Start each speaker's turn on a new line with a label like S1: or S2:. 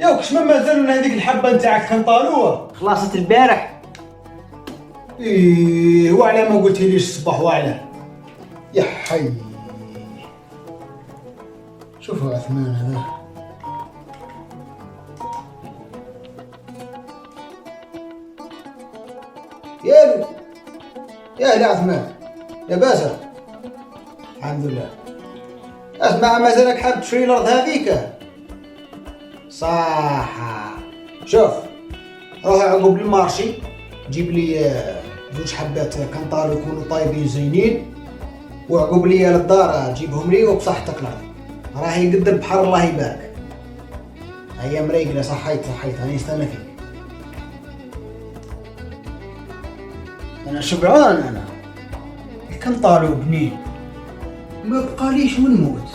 S1: ياك شمن مازالوا هذيك الحبه نتاعك كنطالوها؟
S2: خلاصة البارح.
S1: ايه وعلى ما قلتيليش الصباح وعلى يا حي. شوفوا عثمان هذا يا يا عثمان لاباس؟ الحمد لله. اسمع مازالك حاب تشري الارض هذيك؟ صح. شوف روح عقب المارشي جيب لي زوج حبات كنطالو يكونوا طايبين زينين، وعقب لي للدار جيبهم لي وبصحتك العظيم. راهي قد البحر الله يبارك. هيا مريقله. صحيت راني نستنى فيك. انا شبعان. انا كنطالو بنين ما بقاليش ونموت.